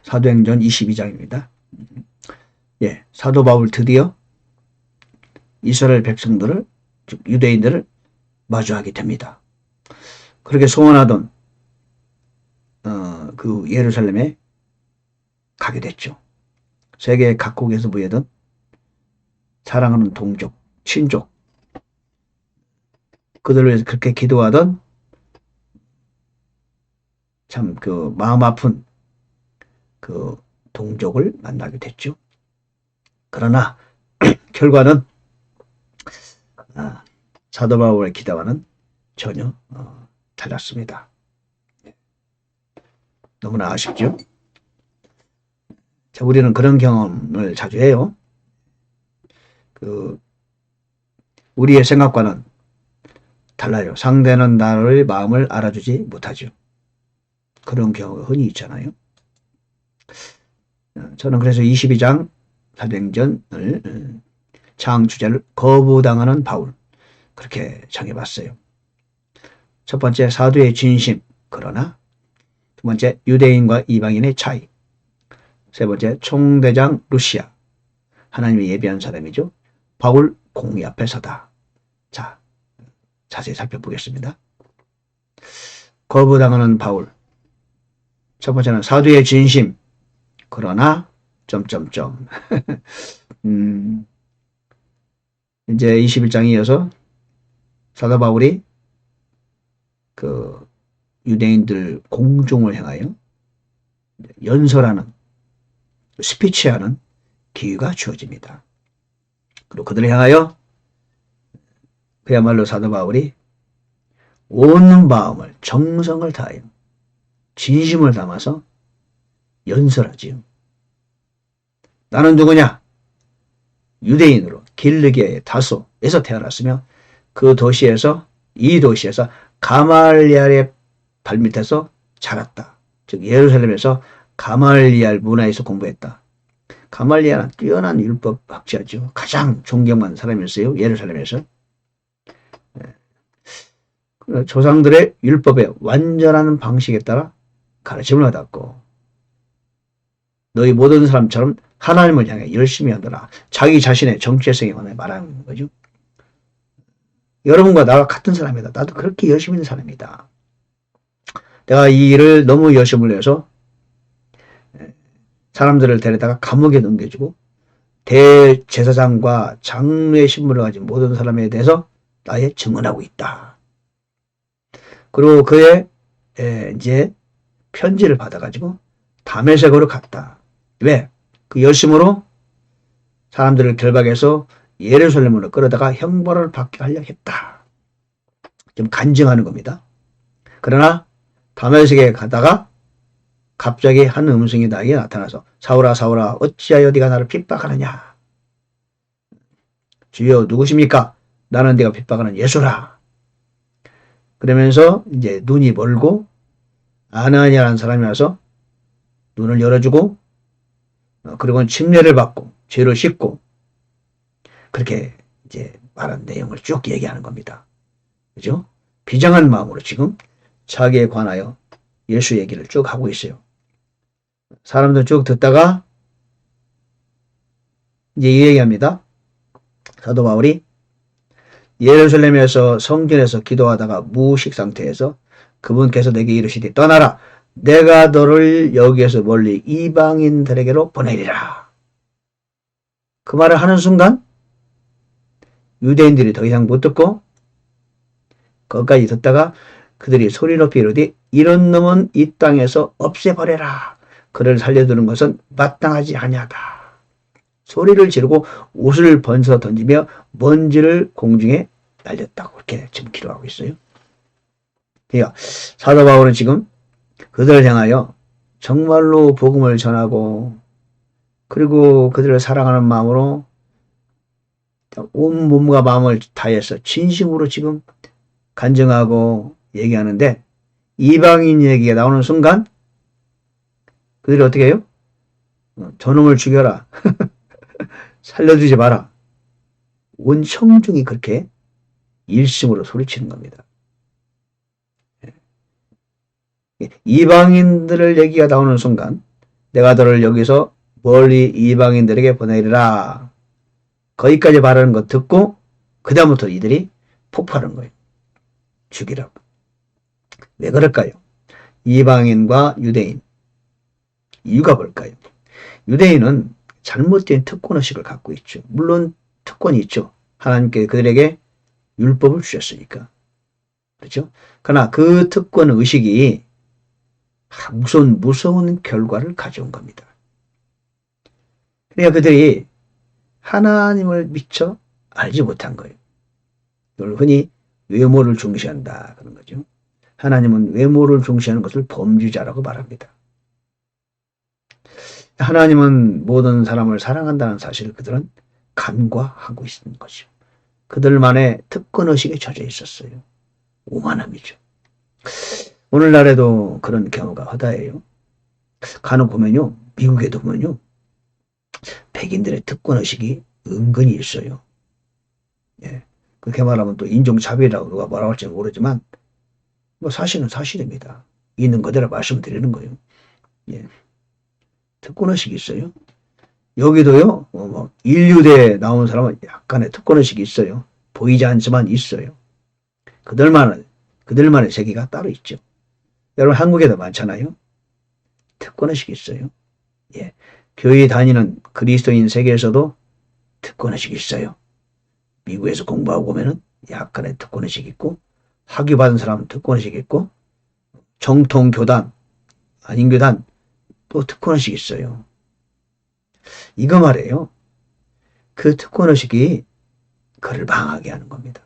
사도행전 22장입니다. 예, 사도 바울 드디어 이스라엘 백성들을, 즉 유대인들을 마주하게 됩니다. 그렇게 소원하던 그 예루살렘에 가게 됐죠. 세계 각국에서 모여든 사랑하는 동족, 친족, 그들을 위해서 그렇게 기도하던 참 그 마음 아픈 그 동족을 만나게 됐죠. 그러나 결과는 사도 바울의 기도와는 전혀 달랐습니다. 너무나 아쉽죠. 자, 우리는 그런 경험을 자주 해요. 우리의 생각과는 달라요. 상대는 나의 마음을 알아주지 못하죠. 그런 경우가 흔히 있잖아요. 저는 그래서 22장 사도행전을 장주제를 거부당하는 바울, 그렇게 정해봤어요. 첫 번째, 사도의 진심, 그러나 두 번째, 유대인과 이방인의 차이, 세 번째, 총대장 루시아, 하나님의 예비한 사람이죠. 바울 공의 앞에 서다. 자, 자세히 살펴보겠습니다. 거부당하는 바울. 첫 번째는 사도의 진심, 그러나 점점점. 이제 21장에 이어서 사도 바울이 그 유대인들 공종을 향하여 연설하는, 스피치하는 기회가 주어집니다. 그리고 그들을 향하여 그야말로 사도 바울이 온 마음을, 정성을 다하여 진심을 담아서 연설하지요. 나는 누구냐? 유대인으로 길르기아의 다소에서 태어났으며 그 도시에서, 이 도시에서 가말리알의 발밑에서 자랐다. 즉 예루살렘에서 가말리알 문화에서 공부했다. 가말리알은 뛰어난 율법학자죠. 가장 존경한 사람이었어요. 예루살렘에서. 조상들의 율법의 완전한 방식에 따라 가르침을 받았고, 너희 모든 사람처럼 하나님을 향해 열심히 하더라. 자기 자신의 정체성에 관해 말하는 거죠. 여러분과 나와 같은 사람이다. 나도 그렇게 열심히 있는 사람이다. 내가 이 일을 너무 열심을 내서 사람들을 데려다가 감옥에 넘겨주고 대제사장과 장로의 신분을 가진 모든 사람에 대해서 나의 증언하고 있다. 그리고 그의 이제 편지를 받아가지고 다메섹으로 갔다. 왜? 그 열심으로 사람들을 결박해서 예루살렘으로 끌어다가 형벌을 받게 하려 했다. 좀 간증하는 겁니다. 그러나 다메섹에 가다가 갑자기 한 음성이 나에게 나타나서 사울아 사울아 어찌하여 네가 나를 핍박하느냐. 주여 누구십니까? 나는 네가 핍박하는 예수라. 그러면서 이제 눈이 멀고 아나니아라는 사람이 와서 눈을 열어주고, 그리고는 침례를 받고 죄를 씻고, 그렇게 이제 말한 내용을 쭉 얘기하는 겁니다. 그죠? 비장한 마음으로 지금 자기에 관하여 예수 얘기를 쭉 하고 있어요. 사람들 쭉 듣다가 이제 이 얘기합니다. 사도 바울이 예루살렘에서 성전에서 기도하다가 무식 상태에서 그분께서 내게 이르시되 떠나라. 내가 너를 여기에서 멀리 이방인들에게로 보내리라. 그 말을 하는 순간 유대인들이 더 이상 못 듣고 거기까지 듣다가 그들이 소리 높이 이르되 이런 놈은 이 땅에서 없애버려라. 그를 살려두는 것은 마땅하지 아니하다. 소리를 지르고 옷을 번져 던지며 먼지를 공중에 날렸다고 이렇게 지금 기도하고 있어요. 그러니까 사도 바울은 지금 그들을 향하여 정말로 복음을 전하고, 그리고 그들을 사랑하는 마음으로 온 몸과 마음을 다해서 진심으로 지금 간증하고 얘기하는데, 이방인 얘기가 나오는 순간 그들이 어떻게 해요? 저놈을 죽여라. 살려두지 마라. 온 청중이 그렇게 일심으로 소리치는 겁니다. 이방인들을 얘기가 나오는 순간 내가 너를 여기서 멀리 이방인들에게 보내리라. 거기까지 말하는 거 듣고 그 다음부터 이들이 폭발하는 거예요. 죽이라고. 왜 그럴까요? 이방인과 유대인. 이유가 뭘까요? 유대인은 잘못된 특권의식을 갖고 있죠. 물론 특권이 있죠. 하나님께 그들에게 율법을 주셨으니까. 그렇죠? 그러나 그 특권의식이 무서운 결과를 가져온 겁니다. 그러니까 그들이 하나님을 미처 알지 못한 거예요. 이걸 흔히 외모를 중시한다 그런 거죠. 하나님은 외모를 중시하는 것을 범죄자라고 말합니다. 하나님은 모든 사람을 사랑한다는 사실을 그들은 간과하고 있는 거죠. 그들만의 특권의식에 젖어 있었어요. 오만함이죠. 오늘날에도 그런 경우가 허다해요. 간혹 보면요. 미국에도 보면요. 백인들의 특권의식이 은근히 있어요. 예. 그렇게 말하면 또 인종차별이라고 누가 뭐라고 할지 모르지만 뭐 사실은 사실입니다. 있는 그대로 말씀드리는 거예요. 예. 특권의식이 있어요. 여기도요. 뭐 인류대에 나온 사람은 약간의 특권의식이 있어요. 보이지 않지만 있어요. 그들만의 세계가 따로 있죠. 여러분 한국에도 많잖아요. 특권의식이 있어요. 예. 교회 다니는 그리스도인 세계에서도 특권의식이 있어요. 미국에서 공부하고 오면은 약간의 특권의식이 있고 학위 받은 사람은 특권의식이 있고 정통 교단 아닌 교단 또 특권의식이 있어요. 이거 말이에요. 그 특권의식이 그를 방하게 하는 겁니다.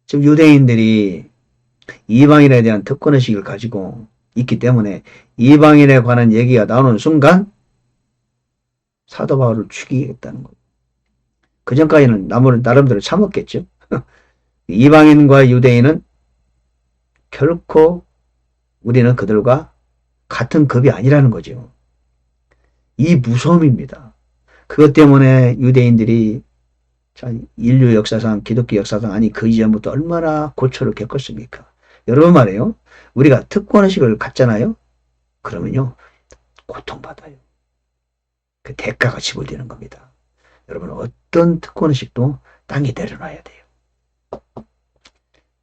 지금 유대인들이 이방인에 대한 특권의식을 가지고 있기 때문에 이방인에 관한 얘기가 나오는 순간 사도 바울을 죽이겠다는 거예요. 그 전까지는 나름대로 참았겠죠. 이방인과 유대인은 결코 우리는 그들과 같은 급이 아니라는 거죠. 이 무서움입니다. 그것 때문에 유대인들이 인류 역사상, 기독교 역사상 아니 그 이전부터 얼마나 고초를 겪었습니까? 여러분 말이에요. 우리가 특권의식을 갖잖아요. 그러면요. 고통받아요. 그 대가가 지불되는 겁니다. 여러분 어떤 특권의식도 땅에 내려놔야 돼요.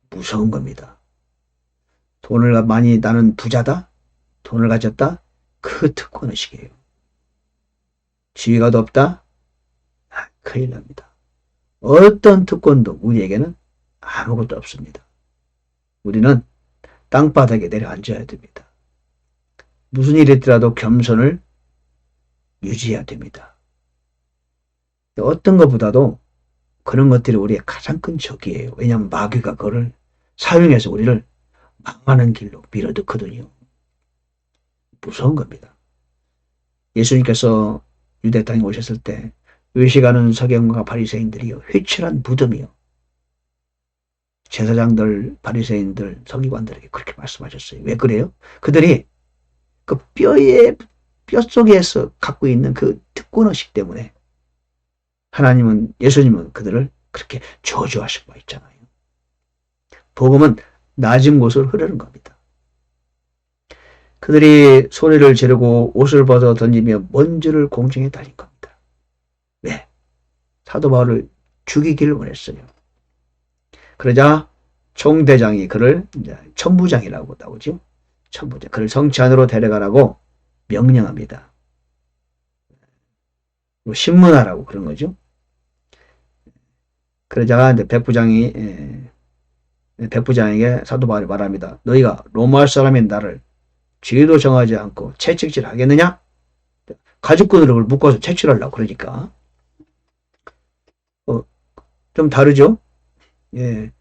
무서운 겁니다. 돈을 많이 나는 부자다? 돈을 가졌다? 그 특권의식이에요. 지위가 높다? 큰일 납니다. 어떤 특권도 우리에게는 아무것도 없습니다. 우리는 땅바닥에 내려앉아야 됩니다. 무슨 일이 있더라도 겸손을 유지해야 됩니다. 어떤 것보다도 그런 것들이 우리의 가장 큰 적이에요. 왜냐하면 마귀가 그걸 사용해서 우리를 망하는 길로 밀어넣거든요. 무서운 겁니다. 예수님께서 유대 땅에 오셨을 때 외식하는 서경과 바리새인들이요. 회칠한 무덤이요. 제사장들, 바리새인들, 서기관들에게 그렇게 말씀하셨어요. 왜 그래요? 그들이 그 뼛속에서 갖고 있는 그 특권의식 때문에 예수님은 그들을 그렇게 저주하신 바 있잖아요. 복음은 낮은 곳을 흐르는 겁니다. 그들이 소리를 지르고 옷을 벗어 던지며 먼지를 공중에 달린 겁니다. 왜? 사도 바울을 죽이기를 원했어요. 그러자 총대장이 그를 천부장이라고 나오죠. 천부장. 그를 성치 안으로 데려가라고 명령합니다. 신문하라고 그런 거죠. 그러자가 이제 백부장에게 사도 바울이 말합니다. 너희가 로마 사람인 나를 죄도 정하지 않고 채찍질 하겠느냐? 가죽끈으로 묶어서 채취하려고 그러니까. 좀 다르죠? 예.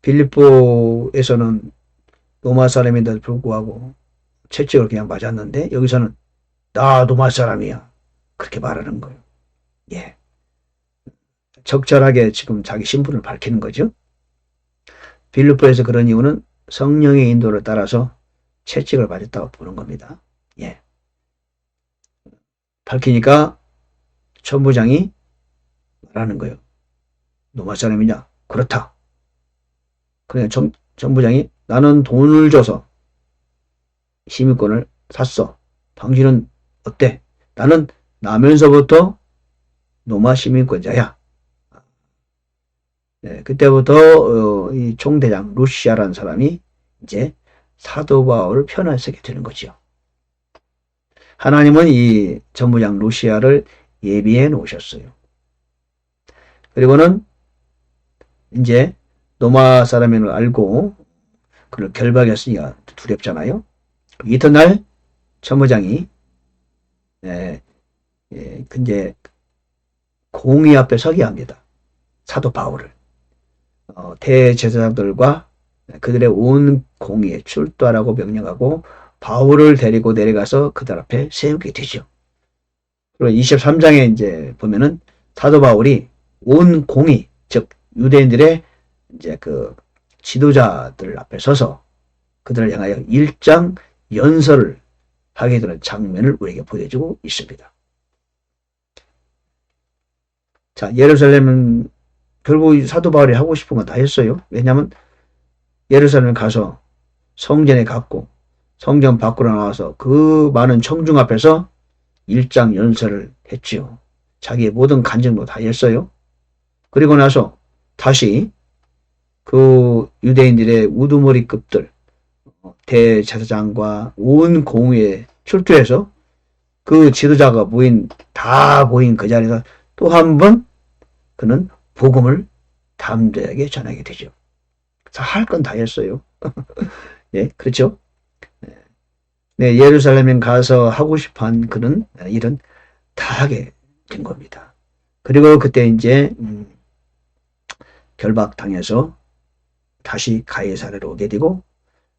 빌립보에서는 로마 사람인데도 불구하고 채찍을 그냥 맞았는데 여기서는 나 로마 사람이야. 그렇게 말하는 거예요. 예. 적절하게 지금 자기 신분을 밝히는 거죠. 빌립보에서 그런 이유는 성령의 인도를 따라서 채찍을 맞았다고 보는 겁니다. 예. 밝히니까 천부장이 말하는 거예요. 로마 사람이냐? 그렇다. 그러니까 천부장이 나는 돈을 줘서 시민권을 샀어. 당신은 어때? 나는 나면서부터 로마 시민권자야. 네, 그때부터 이 총대장 루시아라는 사람이 이제 사도 바울을 편안하게 되는 거죠. 하나님은 이 전무장 루시아를 예비해 놓으셨어요. 그리고는 이제 로마 사람임을 알고 그를 결박했으니까 두렵잖아요. 이튿날 전무장이 이제 공의 앞에 서게 합니다. 사도 바울을. 대제사장들과 그들의 온 공의에 출두하라고 명령하고 바울을 데리고 내려가서 그들 앞에 세우게 되죠. 그리고 23장에 이제 보면은 사도 바울이 온 공의, 즉 유대인들의 이제 그 지도자들 앞에 서서 그들을 향하여 일장 연설을 하게 되는 장면을 우리에게 보여주고 있습니다. 자, 예루살렘은 결국 사도 바울이 하고 싶은 건 다 했어요. 왜냐하면 예루살렘에 가서 성전에 갔고 성전 밖으로 나와서 그 많은 청중 앞에서 일장 연설을 했지요. 자기의 모든 간증도 다 했어요. 그리고 나서 다시 그 유대인들의 우두머리급들 대제사장과 온 공회에 출두해서 그 지도자가 다 모인 그 자리에서 또 한 번 그는 복음을 담대하게 전하게 되죠. 할 건 다 했어요. 네, 그렇죠? 네, 예루살렘에 가서 하고 싶어 한 그는 일은 다 하게 된 겁니다. 그리고 그때 이제 결박당해서 다시 가이사랴로 오게 되고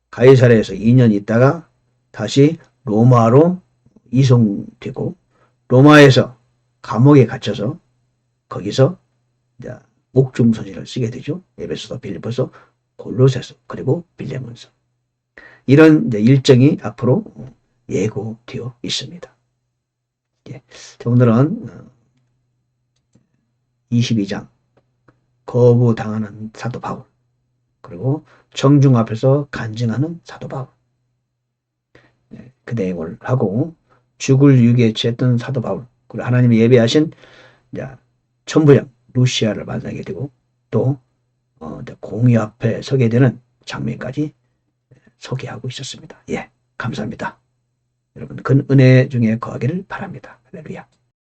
가이사랴에서 2년 있다가 다시 로마로 이송되고 로마에서 감옥에 갇혀서 거기서 이제 옥중서신을 쓰게 되죠. 에베소서, 빌립보서, 골로새서, 그리고 빌레몬서. 이런 이제 일정이 앞으로 예고되어 있습니다. 예. 오늘은 22장 거부당하는 사도 바울, 그리고 청중 앞에서 간증하는 사도 바울, 그 내용을 하고 죽을 유기에 취했던 사도 바울, 그리고 하나님이 예배하신 천부장 루시아를 만나게 되고 또 공의 앞에 서게 되는 장면까지 소개하고 있었습니다. 예, 감사합니다. 여러분 큰 은혜 중에 거하기를 바랍니다. 할렐루야.